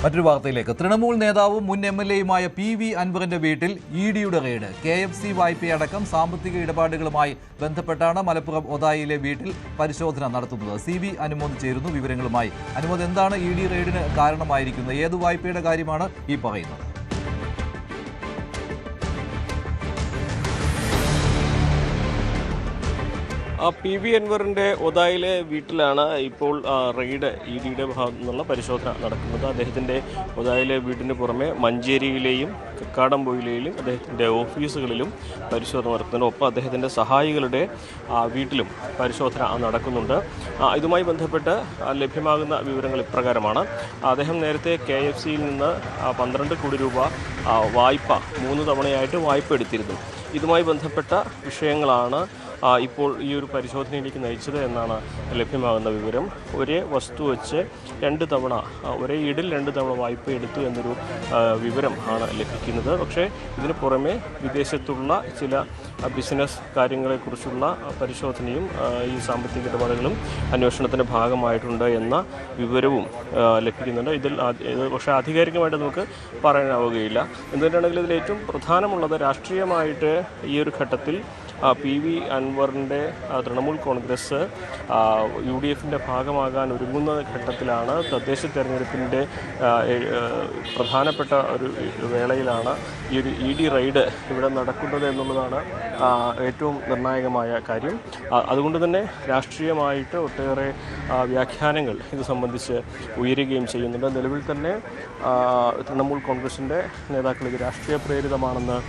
മറ്റൊരു വാർത്തയിലേക്ക്. തൃണമൂൽ നേതാവും മുൻ MLA-യുമായ PV അൻവറിന്റെ വീട്ടിൽ ED-യുടെ റെയ്ഡ്. KFC വായ്പയടക്കം സാമ്പത്തിക ഇടപാടുകളുമായി ബന്ധപ്പെട്ടാണ് മലപ്പുറം ഒതായിയിലെ വീട്ടിൽ പരിശോധന നടത്തുന്നത്. CB അനുമോദ് ചേരുന്നു വിവരങ്ങളുമായി. അനുമോദ്, എന്താണ് ED റെയ്ഡിന് കാരണമായിരിക്കുന്നത്? ഏത് വായ്പയുടെ കാര്യമാണ് ഈ പറയുന്നത്? PV അൻവറിൻ്റെ ഒതായിലെ വീട്ടിലാണ് ഇപ്പോൾ റെയ്ഡ് ED-യുടെ ഭാഗത്തു നിന്നുള്ള പരിശോധന നടക്കുന്നത്. അദ്ദേഹത്തിൻ്റെ ഒതായിലെ വീടിന് പുറമെ മഞ്ചേരിയിലെയും കക്കാടംപൊയിലെയും അദ്ദേഹത്തിൻ്റെ ഓഫീസുകളിലും പരിശോധന നടത്തുന്നുണ്ട്. ഒപ്പം അദ്ദേഹത്തിൻ്റെ സഹായികളുടെ വീട്ടിലും പരിശോധന നടക്കുന്നുണ്ട്. ഇതുമായി ബന്ധപ്പെട്ട് ലഭ്യമാകുന്ന വിവരങ്ങൾ ഇപ്രകാരമാണ്. അദ്ദേഹം നേരത്തെ KFC-യിൽ നിന്ന് 12 കോടി രൂപ വായ്പ 3 തവണയായിട്ട് വായ്പ എടുത്തിരുന്നു. ഇതുമായി ബന്ധപ്പെട്ട വിഷയങ്ങളാണ് ഇപ്പോൾ ഈ ഒരു പരിശോധനയിലേക്ക് നയിച്ചത് എന്നാണ് ലഭ്യമാകുന്ന വിവരം. ഒരേ വസ്തു വെച്ച് 2 തവണ ഒരേ ഈടിൽ 2 തവണ വായ്പ എടുത്തു എന്നൊരു വിവരം ആണ് ലഭിക്കുന്നത്. പക്ഷേ ഇതിന് പുറമെ വിദേശത്തുള്ള ചില ബിസിനസ് കാര്യങ്ങളെക്കുറിച്ചുള്ള പരിശോധനയും ഈ സാമ്പത്തിക ഇടപാടുകളും അന്വേഷണത്തിൻ്റെ ഭാഗമായിട്ടുണ്ട് എന്ന വിവരവും ലഭിക്കുന്നുണ്ട്. ഇത് പക്ഷേ ആധികാരികമായിട്ട് നമുക്ക് പറയാനാവുകയില്ല. എന്തുകൊണ്ടാണെങ്കിലും ഇതിൽ ഏറ്റവും പ്രധാനമുള്ളത് രാഷ്ട്രീയമായിട്ട് ഈ ഒരു ഘട്ടത്തിൽ PV അൻവറിൻ്റെ തൃണമൂൽ കോൺഗ്രസ് UDF-ൻ്റെ ഭാഗമാകാൻ ഒരുങ്ങുന്ന ഘട്ടത്തിലാണ്. തദ്ദേശ തെരഞ്ഞെടുപ്പിൻ്റെ പ്രധാനപ്പെട്ട ഒരു വേളയിലാണ് ഈ ഒരു ED റെയ്ഡ് ഇവിടെ നടക്കുന്നത് എന്നുള്ളതാണ് ഏറ്റവും നിർണായകമായ കാര്യം. അതുകൊണ്ട് തന്നെ രാഷ്ട്രീയമായിട്ട് ഒട്ടേറെ വ്യാഖ്യാനങ്ങൾ ഇത് സംബന്ധിച്ച് ഉയരുകയും ചെയ്യുന്നുണ്ട്. നിലവിൽ തന്നെ തൃണമൂൽ കോൺഗ്രസിൻ്റെ നേതാക്കൾ ഇത് രാഷ്ട്രീയ പ്രേരിതമാണെന്ന്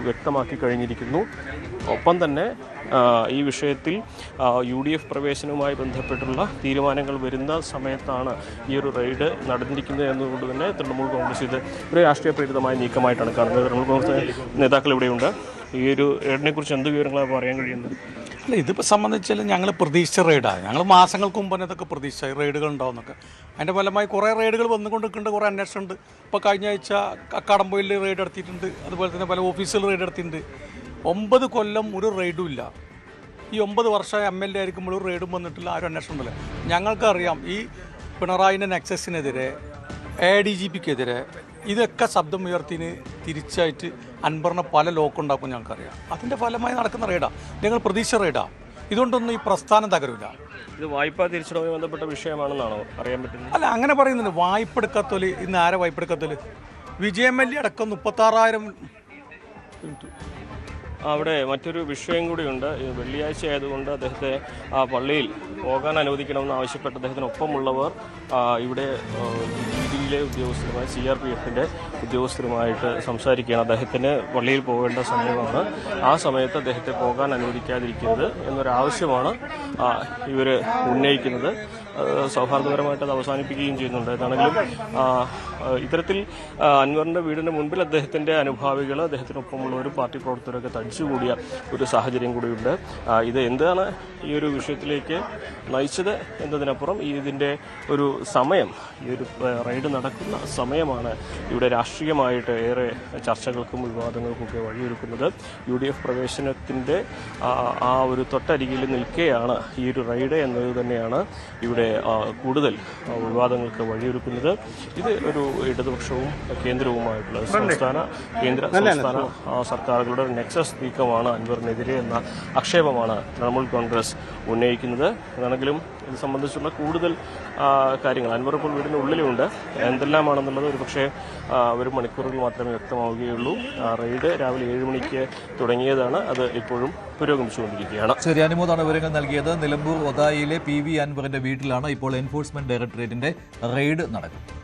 വ്യക്തമാക്കി കഴിഞ്ഞിരിക്കുന്നു. ഒപ്പം തന്നെ ഈ വിഷയത്തിൽ UDF പ്രവേശനവുമായി ബന്ധപ്പെട്ടുള്ള തീരുമാനങ്ങൾ വരുന്ന സമയത്താണ് ഈ ഒരു റെയ്ഡ് നടന്നിരിക്കുന്നത് എന്നതുകൊണ്ട് തന്നെ തൃണമൂൽ കോൺഗ്രസ് ഇത് ഒരു രാഷ്ട്രീയ പ്രേരിതമായ നീക്കമായിട്ടാണ് കാണുന്നത്. തൃണമൂൽ കോൺഗ്രസ് നേതാക്കൾ ഇവിടെയുണ്ട്. ഈ ഒരു റെയ്ഡിനെക്കുറിച്ച് എന്ത് വിവരങ്ങളാണ് പറയാൻ കഴിയുന്നത്? അല്ല, ഇതിപ്പോൾ സംബന്ധിച്ചാൽ ഞങ്ങൾ പ്രതീക്ഷിച്ച റെയ്ഡാണ്. ഞങ്ങൾ മാസങ്ങൾക്ക് മുമ്പ് തന്നെ ഇതൊക്കെ പ്രതീക്ഷിച്ച റെയ്ഡുകൾ ഉണ്ടാവുന്നൊക്കെ. അതിൻ്റെ ഫലമായി കുറേ റെയ്ഡുകൾ വന്നുകൊണ്ടിരിക്കുന്നുണ്ട്, കുറേ അന്വേഷണമുണ്ട്. ഇപ്പോൾ കഴിഞ്ഞ ആഴ്ച കക്കാടംപൊയിൽ റെയ്ഡ് നടത്തിയിട്ടുണ്ട്. അതുപോലെ തന്നെ പല ഓഫീസുകൾ റെയ്ഡ് നടത്തിയിട്ടുണ്ട്. 9 കൊല്ലം ഒരു റെയ്ഡും ഇല്ല. ഈ 9 വർഷം MLA ആയിരിക്കുമ്പോൾ ഒരു റെയ്ഡും വന്നിട്ടില്ല, ആരും അന്വേഷണം ഉണ്ടല്ലോ. ഞങ്ങൾക്കറിയാം ഈ പിണറായിൻ്റെ നെക്സസിനെതിരെ ADGP-ക്കെതിരെ ഇതൊക്കെ ശബ്ദം ഉയർത്തിന് തിരിച്ചായിട്ട് അൻവറിനെ പല ലോക്കുണ്ടാക്കും ഞങ്ങൾക്കറിയാം. അതിൻ്റെ ഫലമായി നടക്കുന്ന റെയ്ഡാണ്. ഞങ്ങൾ പ്രതീക്ഷ റെയ്ഡാണ്. ഇതുകൊണ്ടൊന്നും ഈ പ്രസ്ഥാനം തകരില്ല. ഇത് വായ്പാ തിരിച്ചടവുമായി ബന്ധപ്പെട്ട വിഷയമാണെന്നാണോ അറിയാൻ പറ്റുന്നത്? അല്ല, അങ്ങനെ പറയുന്നുണ്ട്. വായ്പ എടുക്കാത്തോല് ഇന്ന് ആരെ വായ്പ എടുക്കാത്തോല്? MLA അടക്കം 36,000. അവിടെ മറ്റൊരു വിഷയം കൂടിയുണ്ട്. വെള്ളിയാഴ്ച ആയതുകൊണ്ട് അദ്ദേഹത്തെ പള്ളിയിൽ പോകാൻ അനുവദിക്കണമെന്ന് ആവശ്യപ്പെട്ട് അദ്ദേഹത്തിനൊപ്പമുള്ളവർ ഇവിടെ DDയിലെ ഉദ്യോഗസ്ഥരുമായി CRPF-ൻ്റെ ഉദ്യോഗസ്ഥരുമായിട്ട് സംസാരിക്കുകയാണ്. അദ്ദേഹത്തിന് പള്ളിയിൽ പോകേണ്ട സമയമാണ്. ആ സമയത്ത് അദ്ദേഹത്തെ പോകാൻ അനുവദിക്കാതിരിക്കരുത് എന്നൊരാവശ്യമാണ് ഇവർ ഉന്നയിക്കുന്നത്. സൗഹാർദ്ദപരമായിട്ട് അത് അവസാനിപ്പിക്കുകയും ചെയ്യുന്നുണ്ട്. എന്താണെങ്കിലും ഇത്തരത്തിൽ അൻവറിൻ്റെ വീടിന് മുൻപിൽ അദ്ദേഹത്തിൻ്റെ അനുഭാവികൾ, അദ്ദേഹത്തിനൊപ്പമുള്ളവർ, പാർട്ടി പ്രവർത്തകരൊക്കെ തടിച്ചുകൂടിയ ഒരു സാഹചര്യം കൂടിയുണ്ട്. ഇത് എന്താണ് ഈ ഒരു വിഷയത്തിലേക്ക് നയിച്ചത് എന്നതിനപ്പുറം ഇതിൻ്റെ ഒരു സമയം, ഈ ഒരു റെയ്ഡ് നടക്കുന്ന സമയമാണ് ഇവിടെ രാഷ്ട്രീയമായിട്ട് ഏറെ ചർച്ചകൾക്കും വിവാദങ്ങൾക്കുമൊക്കെ വഴിയൊരുക്കുന്നത്. UDF പ്രവേശനത്തിൻ്റെ ആ ഒരു തൊട്ടരികിൽ നിൽക്കെയാണ് ഈ ഒരു റെയ്ഡ് എന്നത് തന്നെയാണ് ഇവിടെ കൂടുതൽ വിവാദങ്ങൾക്ക് വഴിയൊരുക്കുന്നത്. ഇത് ഒരു ഇടതുപക്ഷവും കേന്ദ്രവുമായിട്ടുള്ള സംസ്ഥാന സർക്കാരുകളുടെ നെക്സസ് നീക്കമാണ് അൻവറിനെതിരെ എന്ന ആക്ഷേപമാണ് തൃണമൂൽ കോൺഗ്രസ് ഉന്നയിക്കുന്നത്. എന്നാണെങ്കിലും ഇത് സംബന്ധിച്ചുള്ള കൂടുതൽ കാര്യങ്ങൾ അൻവർ ഇപ്പോൾ വീടിന് ഉള്ളിലുണ്ട്. എന്തെല്ലാമാണെന്നുള്ളത് ഒരു പക്ഷേ ഒരു മണിക്കൂറുകൾ മാത്രമേ വ്യക്തമാവുകയുള്ളൂ. റെയ്ഡ് രാവിലെ 7 മണിക്ക് തുടങ്ങിയതാണ്. അത് ഇപ്പോഴും പുരോഗമിച്ചുകൊണ്ടിരിക്കുകയാണ്. ശരി, അനുമോദാണ് വിവരങ്ങൾ നൽകിയത്. നിലമ്പൂർ ഒതായിയിലെ PV അൻവറിന്റെ വീട്ടിലാണ് ഇപ്പോൾ എൻഫോഴ്സ്മെന്റ് ഡയറക്ടറേറ്റിന്റെ റെയ്ഡ് നടക്കുന്നത്.